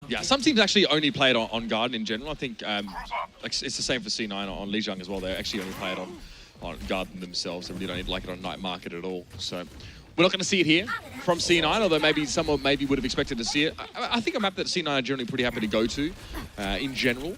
Yeah, some teams actually only play it on Garden in general. I think it's the same for C9 on Lijiang as well. They actually only play it on Garden themselves. They really don't like it on Night Market at all. So we're not going to see it here from C9, although maybe someone would have expected to see it. I think a map that C9 are generally pretty happy to go to in general.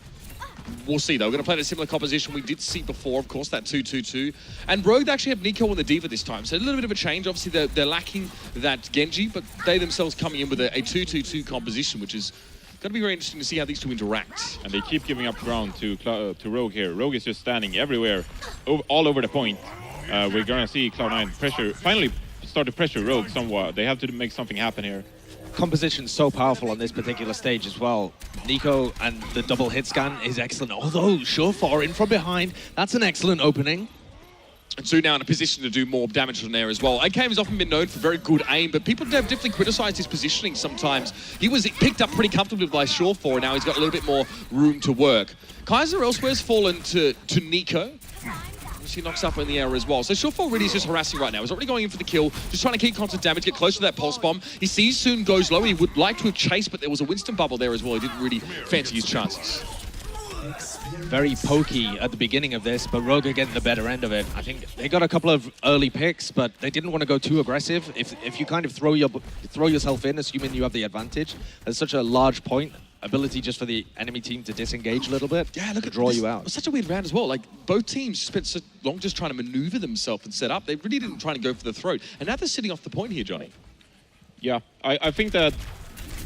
We'll see, though. We're going to play in a similar composition we did see before, of course, that 2-2-2. And Rogue actually have NiCO on the D.Va this time, so a little bit of a change. Obviously, they're lacking that Genji, but they themselves coming in with a 2-2-2 composition, which is going to be very interesting to see how these two interact. And they keep giving up ground to Rogue here. Rogue is just standing everywhere, all over the point. We're going to see Cloud9 pressure, finally start to pressure Rogue somewhat. They have to make something happen here. Composition's so powerful on this particular stage as well. NiCO and the double hit scan is excellent, although Surefour in from behind, that's an excellent opening. And Su now in a position to do more damage on there as well. AKM has often been known for very good aim, but people have definitely criticised his positioning sometimes. He was picked up pretty comfortably by Surefour, and now he's got a little bit more room to work. KAISER elsewhere has fallen to NiCO. She knocks up in the air as well. So Surefour really is just harassing right now. He's already going in for the kill, just trying to keep constant damage, get close to that pulse bomb. He sees Soon goes low. He would like to have chased, but there was a Winston bubble there as well. He didn't really fancy his chances. Very pokey at the beginning of this, but Rogue are getting the better end of it. I think they got a couple of early picks, but they didn't want to go too aggressive. If you kind of throw yourself in, assuming you have the advantage, there's such a large point. Ability just for the enemy team to disengage a little bit, yeah, look to at draw this. you out. It was such a weird round as well. Like, both teams spent so long just trying to maneuver themselves and set up. They really didn't try to go for the throat. And now they're sitting off the point here, Johnny. Yeah, I think that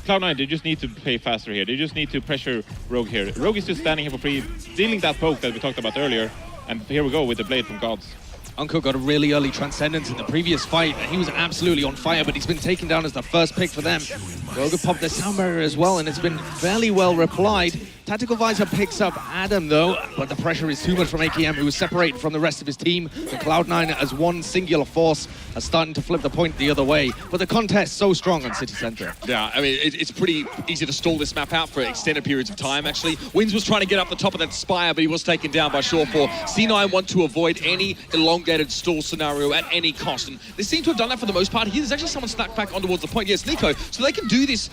Cloud9, they just need to play faster here. They just need to pressure Rogue here. Rogue is just standing here for free, dealing that poke that we talked about earlier. And here we go with the blade from Gods. uNKOE got a really early Transcendence in the previous fight, and he was absolutely on fire, but he's been taken down as the first pick for them. Rogue popped their sound barrier as well, and it's been fairly well replied. Tactical Visor picks up Adam, though, but the pressure is too much from AKM, who is separated from the rest of his team. And Cloud9, as one singular force, are starting to flip the point the other way. But the contest so strong on City Center. Yeah, I mean, it's pretty easy to stall this map out for extended periods of time, actually. winz was trying to get up the top of that spire, but he was taken down by Surefour. C9 want to avoid any elongated stall scenario at any cost, and they seem to have done that for the most part. Here, there's actually someone snuck back on towards the point. Yes, NiCO. So they can do this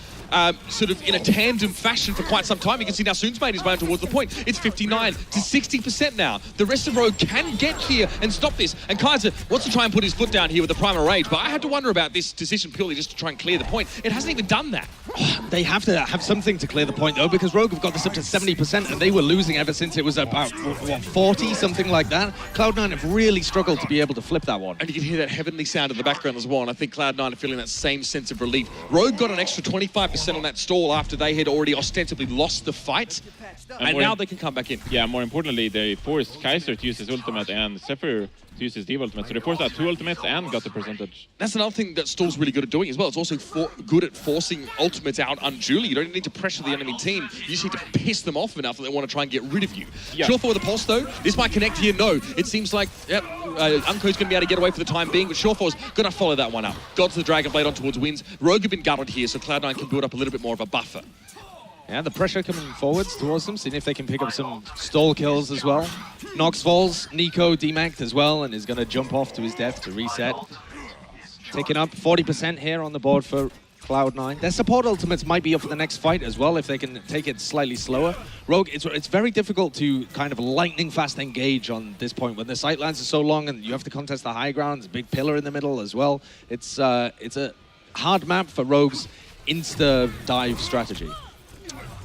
sort of in a tandem fashion for quite some time. You can see now Soon's made his way towards the point. It's 59 to 60% now. The rest of Rogue can get here and stop this. And KAISER wants to try and put his foot down here with the Primal Rage, but I had to wonder about this decision purely just to try and clear the point. It hasn't even done that. They have to have something to clear the point, though, because Rogue have got this up to 70%, and they were losing ever since it was about, what, 40, something like that. Cloud9 have really struggled to be able to flip that one. And you can hear that heavenly sound in the background as well, and I think Cloud9 are feeling that same sense of relief. Rogue got an extra 25% on that stall after they had already ostensibly lost the fight, and now they can come back in. Yeah, more importantly, they forced KAISER to use his ultimate and xepheR to use his D.Va ultimate. So they forced out 2 ultimates and got the percentage. That's another thing that Stall's really good at doing as well. It's also good at forcing ultimates out unduly. You don't need to pressure the enemy team. You just need to piss them off enough that they want to try and get rid of you. Yeah. Surefour with the pulse, though. This might connect here. No. It seems like, yep, uNKOE's going to be able to get away for the time being, but Surefour's going to follow that one up. Got to the Dragon Blade on towards winz. Rogue have been gutted here, so Cloud9 can build up a little bit more of a buffer. Yeah, the pressure coming forwards towards them, seeing if they can pick up some stall kills as well. Nox falls, NiCO demacked as well, and is going to jump off to his death to reset. Taking up 40% here on the board for Cloud9. Their support ultimates might be up for the next fight as well if they can take it slightly slower. Rogue, it's very difficult to kind of lightning fast engage on this point when the sight lines are so long and you have to contest the high ground. There's a big pillar in the middle as well. It's a hard map for Rogue's insta-dive strategy.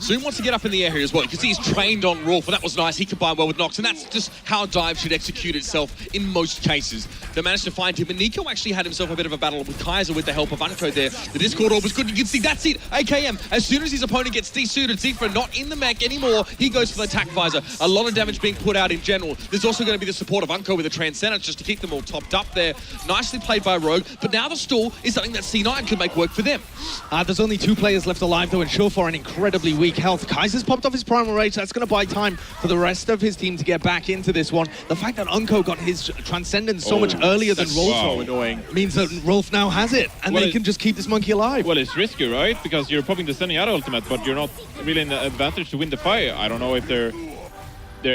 Soon wants to get up in the air here as well. You can see he's trained on Roolf, and that was nice. He combined well with Nox, and that's just how dive should execute itself in most cases. They managed to find him, and NiCO actually had himself a bit of a battle with KAISER with the help of uNKOE there. The Discord orb was good. You can see that's it. AKM, as soon as his opponent gets desuited, xepheR not in the mech anymore, he goes for the attack visor. A lot of damage being put out in general. There's also going to be the support of uNKOE with the Transcendence just to keep them all topped up there. Nicely played by Rogue, but now the stall is something that C9 can make work for them. There's only 2 players left alive, though, and Surefour in incredibly weak health. KAISER's popped off his Primal Rage. That's going to buy time for the rest of his team to get back into this one. The fact that uNKOE got his Transcendence so much earlier than Roolf so annoying. means that Roolf now has it, and they can just keep this monkey alive. Well, it's risky, right? Because you're popping the Sending Out ultimate, but you're not really in the advantage to win the fight. I don't know if their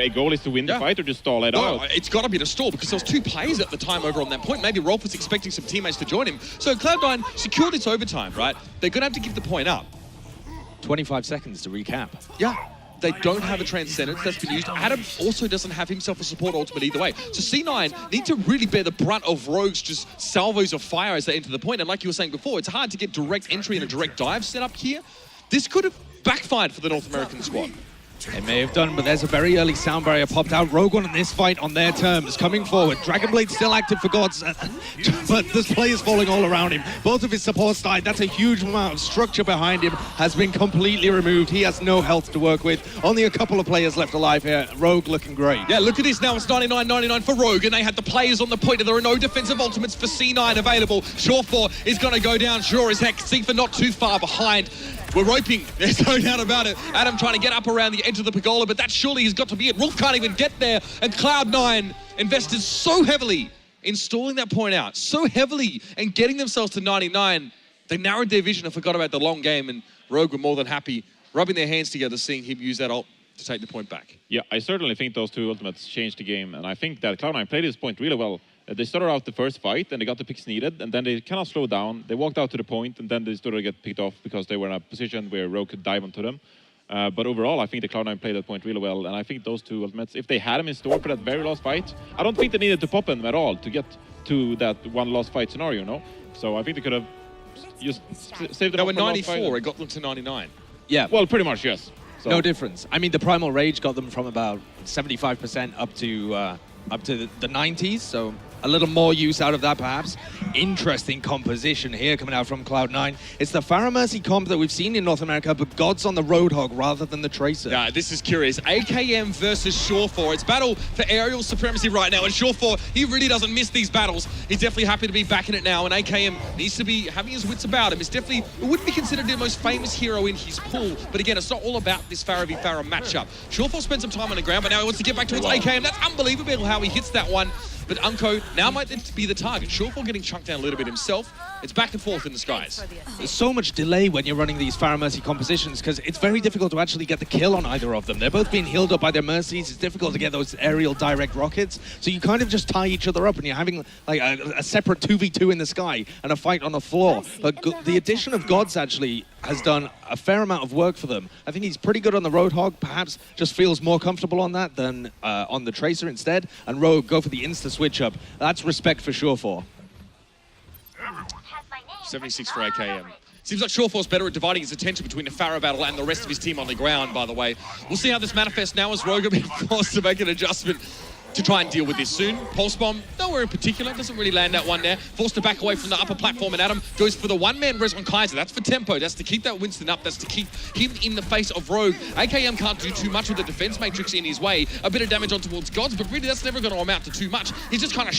goal is to win the fight or just stall it out. It's got to be to stall because there was 2 players at the time over on that point. Maybe Roolf was expecting some teammates to join him. So Cloud9 secured this overtime, right? They're going to have to give the point up. 25 seconds to recap. Yeah. They don't have a Transcendence that's been used. Adam also doesn't have himself a support ultimate either way. So C9 need to really bear the brunt of Rogue's just salvos of fire as they enter the point. And like you were saying before, it's hard to get direct entry and a direct dive set up here. This could have backfired for the North American squad. It may have done, but there's a very early sound barrier popped out. Rogue won in this fight on their terms, coming forward. Dragonblade still active for Gods, but there's players falling all around him. Both of his supports died. That's a huge amount of structure behind him has been completely removed. He has no health to work with. Only a couple of players left alive here. Rogue looking great. Yeah, look at this now. It's 99.99 for Rogue, and they had the players on the point. There are no defensive ultimates for C9 available. Surefour is going to go down. Sure as heck. xepheR not too far behind. We're roping, there's no doubt about it. Adam trying to get up around the edge of the pergola, but that surely has got to be it. Roolf can't even get there, and Cloud9 invested so heavily in stalling that point out, so heavily and getting themselves to 99. They narrowed their vision and forgot about the long game, and Rogue were more than happy, rubbing their hands together, seeing him use that ult to take the point back. Yeah, I certainly think those two ultimates changed the game, and I think that Cloud9 played this point really well. They started out the first fight, and they got the picks needed, and then they kind of slowed down. They walked out to the point, and then they started to get picked off because they were in a position where Rogue could dive onto them. But overall, I think the Cloud9 played that point really well, and I think those two ultimates, if they had them in store for that very last fight, I don't think they needed to pop them at all to get to that one last fight scenario, no? So I think they could have just saved it. They were 94, it got them to 99. Yeah. Well, pretty much, yes. So. No difference. I mean, the Primal Rage got them from about 75% up to the 90s, so a little more use out of that, perhaps. Interesting composition here coming out from Cloud9. It's the Pharah Mercy comp that we've seen in North America, but God's on the Roadhog rather than the Tracer. Yeah, this is curious. AKM versus Surefour. It's battle for aerial supremacy right now, and Surefour, he really doesn't miss these battles. He's definitely happy to be back in it now, and AKM needs to be having his wits about him. It's definitely, it wouldn't be considered the most famous hero in his pool, but again, it's not all about this Pharah v Pharah matchup. Surefour spent some time on the ground, but now he wants to get back towards AKM. That's unbelievable how he hits that one. But uNKOE now might be the target. Surefour getting chunked down a little bit himself. It's back and forth in the skies. There's so much delay when you're running these Pharah Mercy compositions because it's very difficult to actually get the kill on either of them. They're both being healed up by their Mercies. It's difficult to get those aerial direct rockets. So you kind of just tie each other up and you're having like a separate 2v2 in the sky and a fight on the floor. But the addition of Gods actually has done a fair amount of work for them. I think he's pretty good on the Roadhog, perhaps just feels more comfortable on that than on the Tracer instead. And Rogue go for the insta switch up. That's respect for Surefour. 76 for AKM. Seems like Surefour's better at dividing his attention between the Pharah battle and the rest of his team on the ground, by the way. We'll see how this manifests now as Rogue will be forced to make an adjustment to try and deal with this soon. Pulse Bomb, nowhere in particular, doesn't really land that one there. Forced to back away from the upper platform, and Adam goes for the one-man res on KAISER. That's for tempo, that's to keep that Winston up, that's to keep him in the face of Rogue. AKM can't do too much with the defense matrix in his way. A bit of damage on towards Gods, but really that's never going to amount to too much. He's just kind of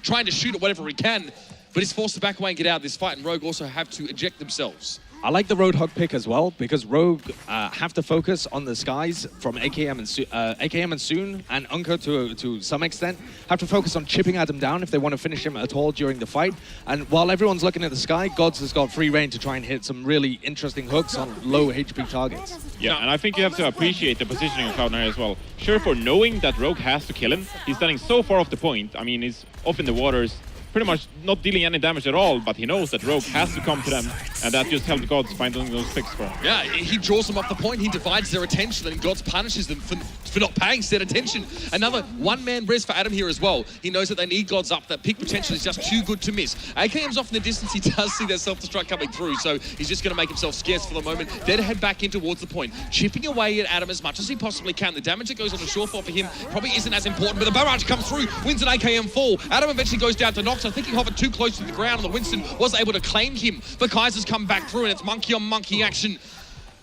trying to shoot at whatever he can, but he's forced to back away and get out of this fight, and Rogue also have to eject themselves. I like the Roadhog pick as well because Rogue have to focus on the skies from AKM and Soon and uNKOE to some extent. Have to focus on chipping Adam down if they want to finish him at all during the fight. And while everyone's looking at the sky, Gods has got free reign to try and hit some really interesting hooks on low HP targets. Yeah, and I think you have to appreciate the positioning of Cloud9 as well. Surefour knowing that Rogue has to kill him, he's standing so far off the point. I mean, he's off in the waters, pretty much not dealing any damage at all, but he knows that Rogue has to come to them, and that just helps Gods finding those picks for him. Yeah, he draws them off the point, he divides their attention, and Gods punishes them for not paying said attention. Another one-man res for Adam here as well. He knows that they need Gods up, that peak potential is just too good to miss. AKM's off in the distance, he does see their self-destruct coming through, so he's just going to make himself scarce for the moment, then head back in towards the point, chipping away at Adam as much as he possibly can. The damage that goes on the Surefour for him probably isn't as important, but the barrage comes through, winz and AKM fall. Adam eventually goes down to Nox. I think he hovered too close to the ground, and the Winston was able to claim him, but KAISER's come back through, and it's monkey on monkey action.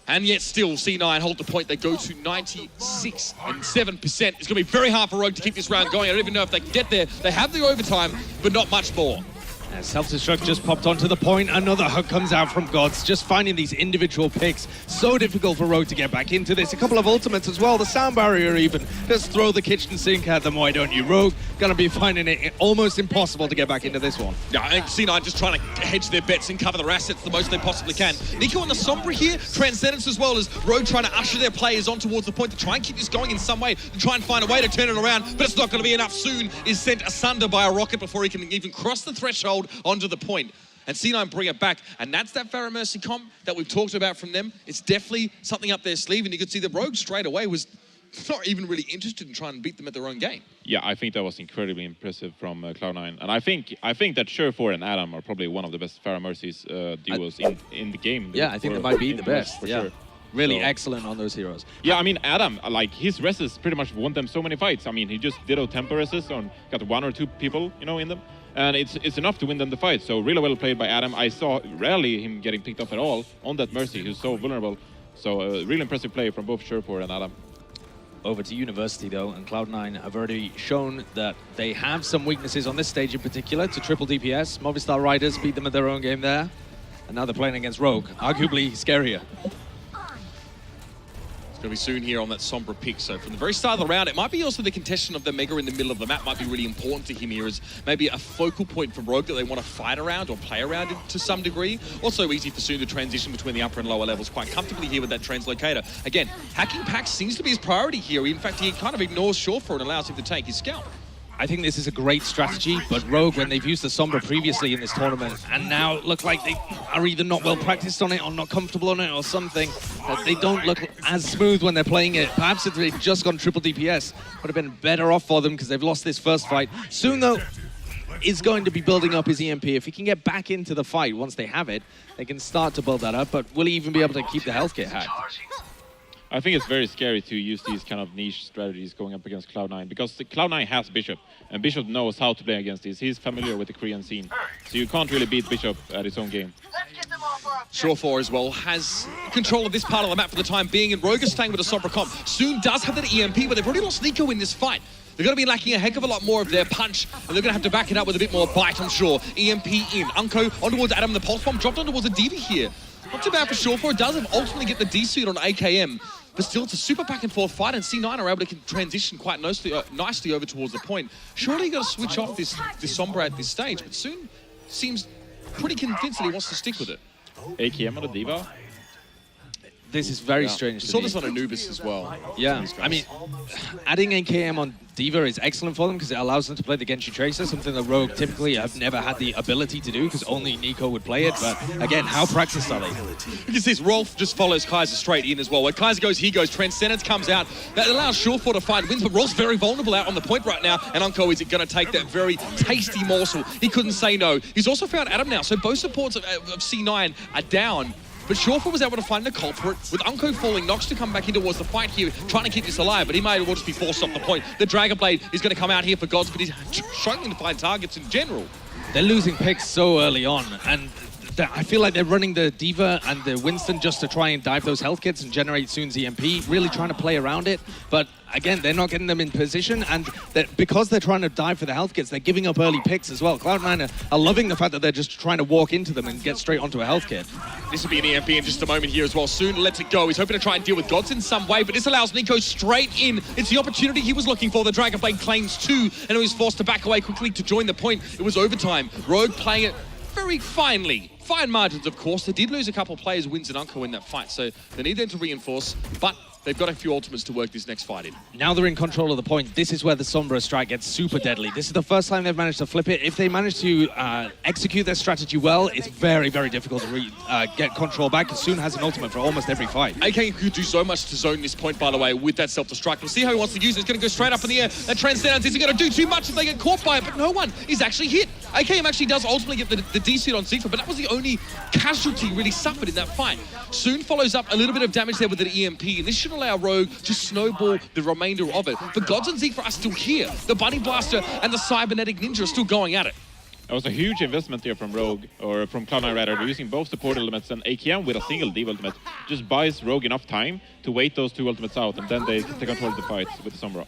And yet still, C9 hold the point. They go to 96 and 7%. It's going to be very hard for Rogue to keep this round going. I don't even know if they can get there. They have the overtime, but not much more. Self-destruct just popped onto the point. Another hook comes out from Gods. Just finding these individual picks. So difficult for Rogue to get back into this. A couple of ultimates as well. The sound barrier even. Just throw the kitchen sink at them, why don't you? Rogue gonna be finding it almost impossible to get back into this one. Yeah, I think C9 just trying to hedge their bets and cover their assets the most they possibly can. NiCO on the Sombra here. Transcendence as well as Rogue trying to usher their players on towards the point to try and keep this going in some way. To try and find a way to turn it around, but it's not going to be enough. Soon is sent asunder by a rocket before he can even cross the threshold onto the point. and C9 bring it back. And that's that Pharah Mercy comp that we've talked about from them. It's definitely something up their sleeve, and you could see the Rogue straight away was not even really interested in trying to beat them at their own game. Yeah, I think that was incredibly impressive from Cloud9. And I think that Surefour and Adam are probably one of the best Pharah Mercy's duos in the game. Yeah, I think they might be the best. For yeah. sure. Really So- excellent on those heroes. Yeah, I mean, Adam, like, his reses pretty much won them so many fights. I mean, he just did a tempo reses on, got 1 or 2 people, you know, in them. And it's enough to win them the fight. So really well played by Adam. I saw rarely him getting picked off at all on that Mercy, who's so vulnerable. So really impressive play from both Surefour and Adam. Over to University, though, and Cloud9 have already shown that they have some weaknesses on this stage in particular to triple DPS. Movistar Riders beat them at their own game there. And now they're playing against Rogue, arguably scarier. Going to be soon here on that Sombra pick. So from the very start of the round, it might be also the contention of the Mega in the middle of the map might be really important to him here as maybe a focal point for Rogue that they want to fight around or play around it to some degree. Also easy for Soon to transition between the upper and lower levels quite comfortably here with that translocator. Again, hacking packs seems to be his priority here. In fact, he kind of ignores Surefour and allows him to take his scalp. I think this is a great strategy, but Rogue, when they've used the Sombra previously in this tournament, and now look like they are either not well practiced on it or not comfortable on it or something, that they don't look as smooth when they're playing it. Perhaps if they'd just gone triple DPS, would have been better off for them because they've lost this first fight. Soon, though, is going to be building up his EMP. If he can get back into the fight once they have it, they can start to build that up, but will he even be able to keep the health kit hacked? I think it's very scary to use these kind of niche strategies going up against Cloud9 because Cloud9 has Bishop, and Bishop knows how to play against this. He's familiar with the Korean scene, so you can't really beat Bishop at his own game. Surefour as well has control of this part of the map for the time being, and Rogue is staying with a Sombra comp. Soon does have that EMP, but they've already lost NiCO in this fight. They're going to be lacking a heck of a lot more of their punch, and they're going to have to back it up with a bit more bite, I'm sure. EMP in. uNKOE on towards Adam. The pulse bomb dropped on towards a Divi here. Not too bad for Surefour. It does ultimately get the D-suit on AKM. But still, it's a super back and forth fight, and C9 are able to transition quite nicely over towards the point. Surely you got to switch off this Sombra at this stage, but Soon seems pretty convinced that he wants to stick with it. AKM on the Diva? This is very strange We to saw me. this on Anubis as well. Yeah, I mean, adding AKM on Diva is excellent for them because it allows them to play the Genshi Tracer, something that Rogue typically have never had the ability to do because only NiCO would play it. But again, how practiced are they? You can see this, Roolf just follows KAISER straight in as well. Where KAISER goes, he goes. Transcendence comes out. That allows Surefour to find winz, but Roolf's very vulnerable out on the point right now, and uNKOE is going to take that very tasty morsel. He couldn't say no. He's also found Adam now, so both supports of C9 are down. But Surefour was able to find the culprit, with uNKOE falling, Nox to come back in towards the fight here, trying to keep this alive, but he may well just be forced off the point. The Dragon Blade is going to come out here for Gods, but he's struggling to find targets in general. They're losing picks so early on, and I feel like they're running the Diva and the Winston just to try and dive those health kits and generate Soon's EMP, really trying to play around it. But again, they're not getting them in position, and because they're trying to dive for the health kits, they're giving up early picks as well. Cloud9 are loving the fact that they're just trying to walk into them and get straight onto a health kit. This will be an EMP in just a moment here as well. Soon lets it go. He's hoping to try and deal with Gods in some way, but this allows NiCO straight in. It's the opportunity he was looking for. The Dragon Blade claims 2, and he was forced to back away quickly to join the point. It was overtime. Rogue playing it very finely. Fine margins, of course. They did lose a couple of players, winz and uNKOE in that fight, so they need them to reinforce, but they've got a few ultimates to work this next fight in. Now they're in control of the point. This is where the Sombra strike gets super deadly. This is the first time they've managed to flip it. If they manage to execute their strategy well, it's very, very difficult to get control back, because Soon has an ultimate for almost every fight. AK could do so much to zone this point, by the way, with that self-destruct. We'll see how he wants to use it. It's going to go straight up in the air. That Transcendence isn't going to do too much if they get caught by it, but no one is actually hit. AKM actually does ultimately get the D-suit on xepheR, but that was the only casualty really suffered in that fight. Soon follows up a little bit of damage there with an EMP, and this should allow Rogue to snowball the remainder of it. But Gods and xepheR are still here. The Bunny Blaster and the Cybernetic Ninja are still going at it. That was a huge investment here from Rogue, or from Cloud9 rather. They're using both support ultimates, and AKM with a single Div ultimate just buys Rogue enough time to wait those 2 ultimates out, and then they take control of the fight with the Sombra.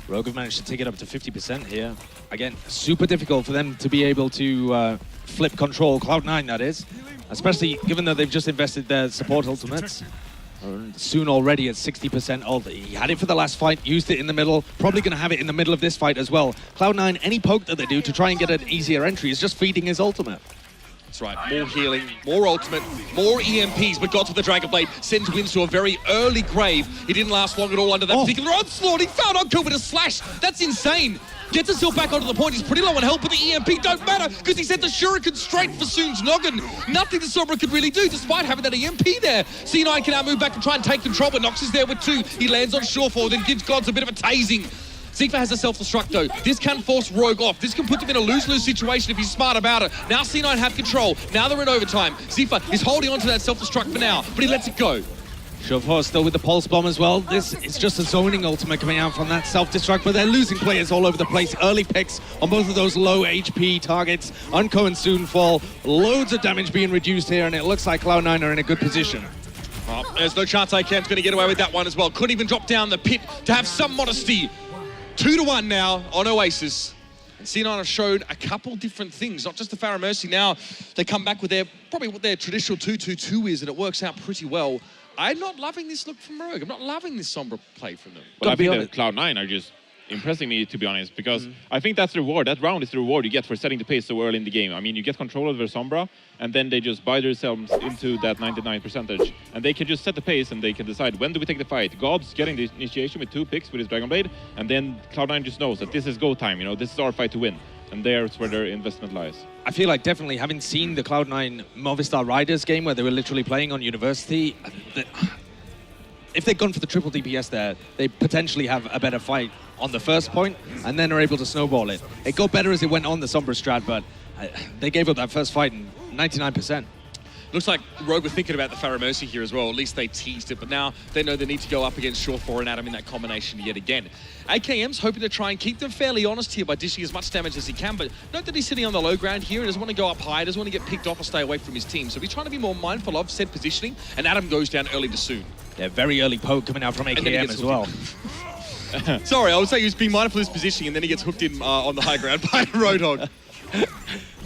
Rogue have managed to take it up to 50% here. Again, super difficult for them to be able to flip control, Cloud9 that is, especially given that they've just invested their support ultimates. Soon already at 60% ult. He had it for the last fight, used it in the middle, probably going to have it in the middle of this fight as well. Cloud9, any poke that they do to try and get an easier entry is just feeding his ultimate. That's right, more healing, more ultimate, more EMPs, but got to the Dragon Blade, sends winz to a very early grave. He didn't last long at all under that particular onslaught. He found uNKOE with a slash. That's insane. Gets himself back onto the point. He's pretty low on health, but the EMP don't matter because he sent the Shuriken straight for Soon's noggin. Nothing the Sombra could really do despite having that EMP there. C9 can now move back and try and take control, but Nox is there with 2. He lands on Surefour, then gives Gods a bit of a tasing. xepheR has a self-destruct though. This can force Rogue off. This can put them in a lose-lose situation if he's smart about it. Now C9 have control. Now they're in overtime. xepheR is holding on to that self-destruct for now, but he lets it go. Surefour still with the Pulse Bomb as well. This is just a zoning ultimate coming out from that self-destruct, but they're losing players all over the place. Early picks on both of those low HP targets. uNKOE and Surefour. Loads of damage being reduced here, and it looks like Cloud9 are in a good position. Oh, there's no chance IKM's going to get away with that one as well. Couldn't even drop down the pit to have some modesty. 2-1 now on Oasis. And C9 have showed a couple different things, not just the Pharah Mercy. Now they come back with probably what their traditional 2-2-2 is, and it works out pretty well. I'm not loving this look from Rogue. I'm not loving this Sombra play from them. Well, I think that Cloud9 are just impressing me, to be honest, because I think that's the reward. That round is the reward you get for setting the pace so early in the game. I mean, you get control of their Sombra, and then they just buy themselves into that 99%, and they can just set the pace, and they can decide when do we take the fight. God's getting the initiation with 2 picks with his Dragon Blade, and then Cloud9 just knows that this is go time. You know, this is our fight to win, and there's where their investment lies. I feel like definitely having seen the Cloud9 Movistar Riders game where they were literally playing on University, if they'd gone for the triple DPS there, they potentially have a better fight on the first point, and then are able to snowball it. It got better as it went on the Sombra strat, but they gave up that first fight in 99%. Looks like Rogue were thinking about the Pharah Mercy here as well. At least they teased it, but now they know they need to go up against Surefour and Adam in that combination yet again. AKM's hoping to try and keep them fairly honest here by dishing as much damage as he can, but note that he's sitting on the low ground here. He doesn't want to go up high, doesn't want to get picked off or stay away from his team. So he's trying to be more mindful of said positioning, and Adam goes down early to Soon. Yeah, very early poke coming out from AKM as well. Sorry, I would say he was being mindful of his positioning, and then he gets hooked in on the high ground by Roadhog.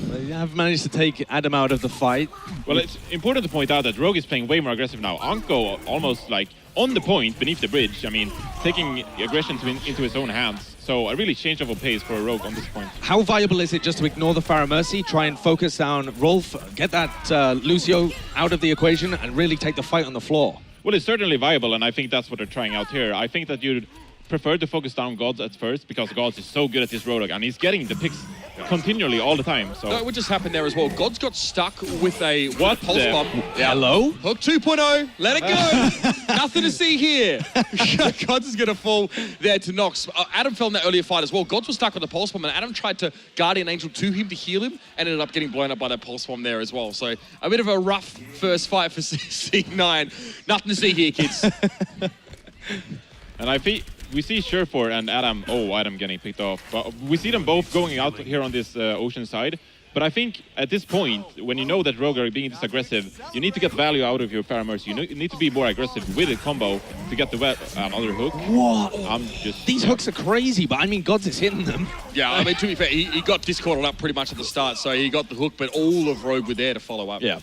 They have managed to take Adam out of the fight. Well, it's important to point out that Rogue is playing way more aggressive now. uNKOE almost like on the point beneath the bridge. I mean, taking aggression into his own hands. So a really change of pace for Rogue on this point. How viable is it just to ignore the Pharah Mercy, try and focus down Roolf, get that Lucio out of the equation, and really take the fight on the floor? Well, it's certainly viable, and I think that's what they're trying out here. I think that you'd prefer to focus down Gods at first, because Gods is so good at this Roadhog, and he's getting the picks continually all the time. So no, what just happened there as well? Gods got stuck with a pulse bomb. Yeah. Hello? Hook 2.0, let it go. Nothing to see here. Gods is going to fall there to Nox. Adam fell in that earlier fight as well. Gods was stuck with the pulse bomb, and Adam tried to Guardian Angel to him to heal him, and ended up getting blown up by that pulse bomb there as well. So a bit of a rough first fight for C9. Nothing to see here, kids. And I think we see Surefour and Adam, Adam getting picked off. But we see them both going out here on this ocean side. But I think at this point, when you know that Rogue are being this aggressive, you need to get value out of your Pharah Mercy. You need to be more aggressive with a combo to get the another hook. What? These yeah. hooks are crazy, but I mean, Gods is hitting them. Yeah, I mean, to be fair, he got discorded up pretty much at the start, so he got the hook, but all of Rogue were there to follow up. Yeah.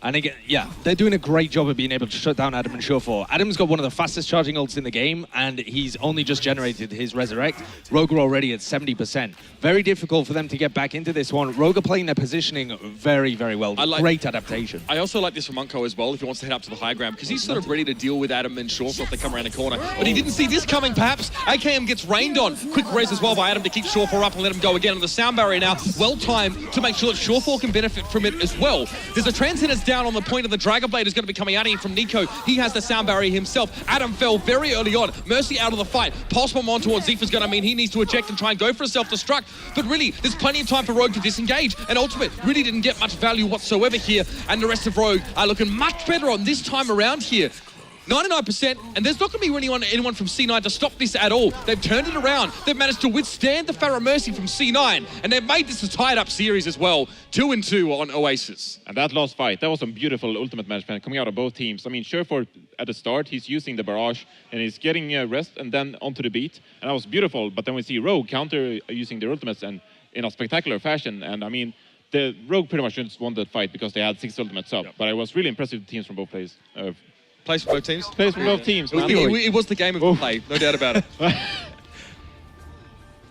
And again, yeah, they're doing a great job of being able to shut down Adam and Surefour. Adam's got one of the fastest charging ults in the game, and he's only just generated his Resurrect. Rogue are already at 70%. Very difficult for them to get back into this one. Rogue are playing their positioning very, very well. Great adaptation. I also like this from uNKOE as well, if he wants to head up to the high ground, because he's sort of ready to deal with Adam and Surefour if they come around the corner. But he didn't see this coming, perhaps. AKM gets rained on. Quick res as well by Adam to keep Surefour up and let him go again. And the sound barrier now, well timed to make sure that Surefour can benefit from it as well. There's a transcendence down on the point of the Dragon Blade is going to be coming out of him from NiCO. He has the sound barrier himself. Adam fell very early on. Mercy out of the fight. Pulse bomb on towards xepheR is going to mean he needs to eject and try and go for a self-destruct. But really, there's plenty of time for Rogue to disengage. And Ultimate really didn't get much value whatsoever here. And the rest of Rogue are looking much better on this time around here. 99%, and there's not going to be anyone from C9 to stop this at all. They've turned it around. They've managed to withstand the Pharah Mercy from C9, and they've made this a tied-up series as well. 2-2 on Oasis. And that last fight, that was some beautiful ultimate management coming out of both teams. I mean, Surefour at the start, he's using the barrage, and he's getting rest and then onto the beat, and that was beautiful. But then we see Rogue counter using their ultimates and in a spectacular fashion, and I mean, the Rogue pretty much just won that fight because they had 6 ultimates up. Yep. But it was really impressive teams from both plays. Plays for both teams? Plays for both teams. It was the game of the play, no doubt about it.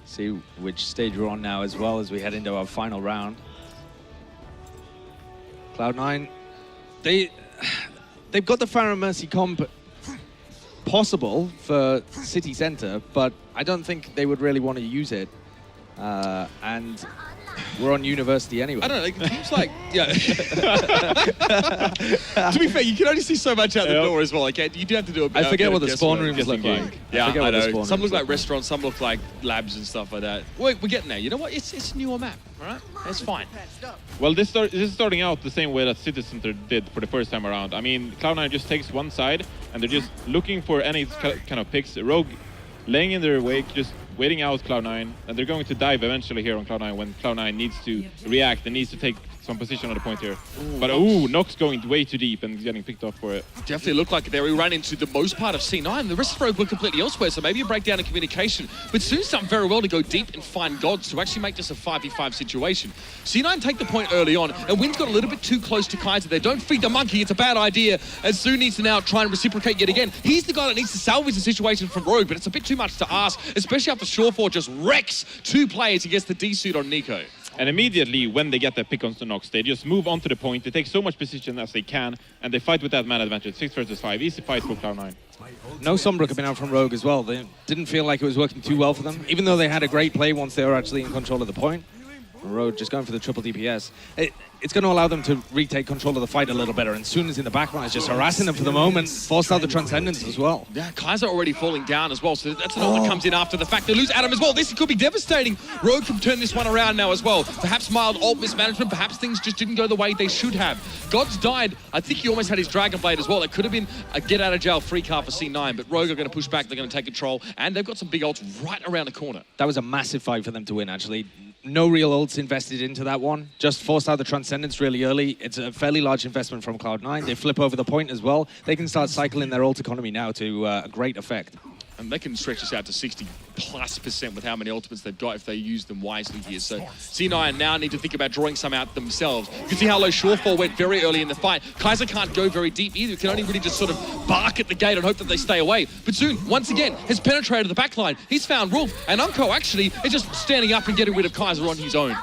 See which stage we're on now as well as we head into our final round. Cloud9, they've got the Pharah Mercy comp possible for City Center, but I don't think they would really want to use it. And we're on University anyway. I don't know, it seems like, yeah. To be fair, you can only see so much out the door as well. Like, you do have to do a bit. I forget what the spawn rooms look like. Yeah, I know. Some look like restaurants, some look like labs and stuff like that. We're getting there. You know what? It's a newer map, all right? It's fine. Well, this is starting out the same way that City Center did for the first time around. I mean, Cloud9 just takes one side, and they're just looking for any kind of picks. Rogue laying in their wake, just waiting out Cloud9, and they're going to dive eventually here on Cloud9 when Cloud9 needs to react and needs to take some position on the point here. But NoxXx going way too deep and getting picked off for it. Definitely looked like there we ran into the most part of C9. The rest of Rogue were completely elsewhere, so maybe a breakdown in communication. But Soon's done very well to go deep and find gods to actually make this a 5v5 situation. C9 take the point early on, and winz got a little bit too close to KAISER there. Don't feed the monkey, it's a bad idea. And Soon needs to now try and reciprocate yet again. He's the guy that needs to salvage the situation from Rogue, but it's a bit too much to ask, especially after Surefour just wrecks 2 players against the D-suit on NiCO. And immediately, when they get that pick on NoxXx, they just move on to the point, they take so much position as they can, and they fight with that man advantage. 6 versus 5, easy fight for Cloud9. No Sombra coming out from Rogue as well. They didn't feel like it was working too well for them, even though they had a great play once they were actually in control of the point. Rogue just going for the triple DPS. It's going to allow them to retake control of the fight a little better, and Soon is in the backline, is just harassing them for the moment, forced out the Transcendence as well. Yeah, KAISER already falling down as well, so that's an ult that comes in after the fact. They lose Adam as well. This could be devastating. Rogue can turn this one around now as well. Perhaps mild ult mismanagement, perhaps things just didn't go the way they should have. God's died. I think he almost had his Dragon Blade as well. It could have been a get-out-of-jail-free card for C9, but Rogue are going to push back, they're going to take control, and they've got some big ults right around the corner. That was a massive fight for them to win, actually. No real ults invested into that one. Just forced out the Transcendence really early. It's a fairly large investment from Cloud9. They flip over the point as well. They can start cycling their ult economy now to a great effect. And they can stretch this out to 60+% with how many ultimates they've got if they use them wisely here. So C9 now need to think about drawing some out themselves. You can see how low Surefour went very early in the fight. KAISER can't go very deep either. You can only really just sort of bark at the gate and hope that they stay away. But Soon, once again, has penetrated the backline. He's found Roolf, and uNKOE actually is just standing up and getting rid of KAISER on his own.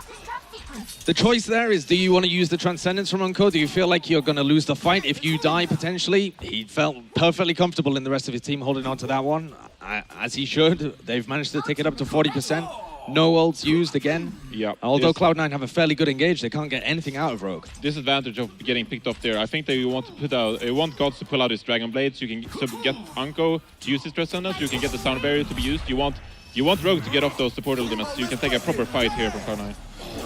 The choice there is, do you want to use the Transcendence from uNKOE? Do you feel like you're going to lose the fight if you die, potentially? He felt perfectly comfortable in the rest of his team holding on to that one, as he should. They've managed to take it up to 40%. No ults used again. Yeah. Although Cloud9 have a fairly good engage, they can't get anything out of Rogue. Disadvantage of getting picked off there. I think they want to put out, they want Gods to pull out his Dragon Blade so you can get uNKOE to use his Transcendence, you can get the Sound Barrier to be used. You want Rogue to get off those support ultimates so you can take a proper fight here from Cloud9.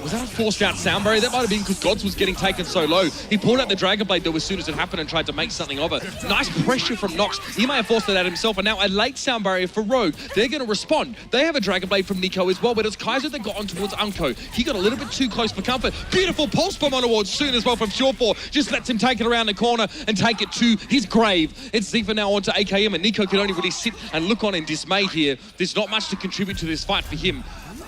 Was that a forced out Sound Barrier? That might have been because Gods was getting taken so low. He pulled out the Dragon Blade though as soon as it happened and tried to make something of it. Nice pressure from NoxXx. He may have forced it out himself, and now a late Sound Barrier for Rogue. They're going to respond. They have a Dragon Blade from NiCO as well, but it's KAISER that got on towards uNKOE. He got a little bit too close for comfort. Beautiful pulse bomb on towards Soon as well from Surefour. Just lets him take it around the corner and take it to his grave. It's xepheR now onto AKM, and NiCO can only really sit and look on in dismay here. There's not much to contribute to this fight for him,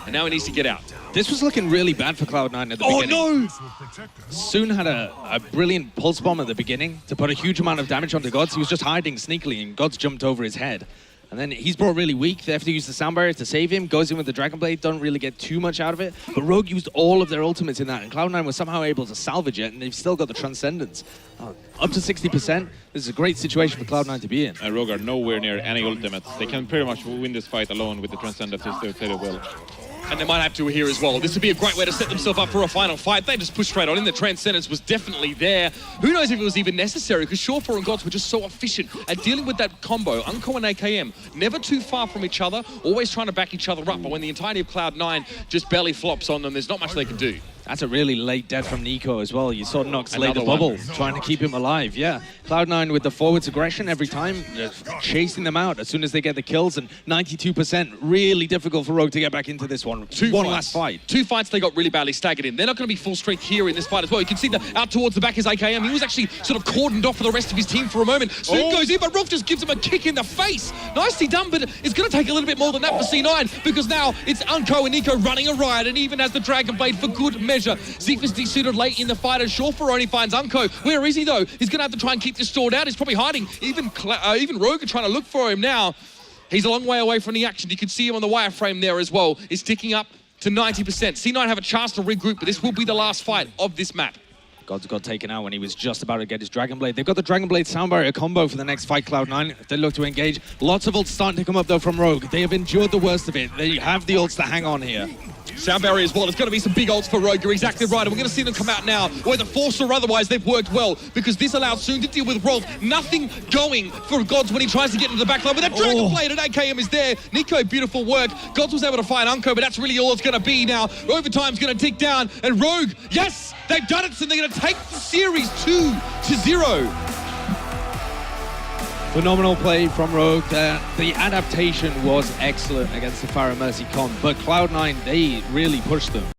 and now he needs to get out. This was looking really bad for Cloud9 at the beginning. Oh no! Soon had a brilliant pulse bomb at the beginning to put a huge amount of damage onto Gods. He was just hiding sneakily, and Gods jumped over his head. And then he's brought really weak. They have to use the Sound Barrier to save him. Goes in with the Dragon Blade, don't really get too much out of it. But Rogue used all of their ultimates in that, and Cloud9 was somehow able to salvage it, and they've still got the Transcendence. Up to 60%. This is a great situation for Cloud9 to be in. And Rogue are nowhere near any ultimates. They can pretty much win this fight alone with the Transcendence if they will. And they might have to here as well. This would be a great way to set themselves up for a final fight. They just pushed straight on in. The Transcendence was definitely there. Who knows if it was even necessary, because Surefour and Gods were just so efficient at dealing with that combo. uNKOE and AKM, never too far from each other, always trying to back each other up. But when the entirety of Cloud9 just belly flops on them, there's not much they can do. That's a really late death from NiCO as well. You saw NoxXx lay the bubble, trying to keep him alive. Yeah, Cloud9 with the forwards aggression every time, chasing them out as soon as they get the kills, and 92%. Really difficult for Rogue to get back into this one. One last fight. 2 fights they got really badly staggered in. They're not going to be full strength here in this fight as well. You can see out towards the back is AKM. He was actually sort of cordoned off for the rest of his team for a moment. Soon goes in, but Roolf just gives him a kick in the face. Nicely done, but it's going to take a little bit more than that for C9, because now it's uNKOE and NiCO running a riot, and even has the Dragon Blade for good measure. xepheR's de-suited late in the fight, and Surefour only finds uNKOE. Where is he though? He's going to have to try and keep this stored out. He's probably hiding. Even Rogue are trying to look for him now. He's a long way away from the action. You can see him on the wireframe there as well. It's ticking up to 90%. C9 have a chance to regroup, but this will be the last fight of this map. Gods got taken out when he was just about to get his Dragon Blade. They've got the Dragon Blade Sound Barrier combo for the next fight, Cloud9. If they look to engage, lots of ults starting to come up though from Rogue. They have endured the worst of it. They have the ults to hang on here. Sound barrier as well. It's going to be some big ults for Rogue. You're exactly right. And we're going to see them come out now. Whether forced or otherwise, they've worked well. Because this allows Soon to deal with Roolf. Nothing going for Gods when he tries to get into the backline. But that Dragon Blade at AKM is there. NiCO, beautiful work. Gods was able to find uNKOE, but that's really all it's going to be now. Overtime's going to tick down. And Rogue, yes, they've done it. So they're going to take the series 2-0. Phenomenal play from Rogue there. The adaptation was excellent against the xepheR Mercy Con, but Cloud9, they really pushed them.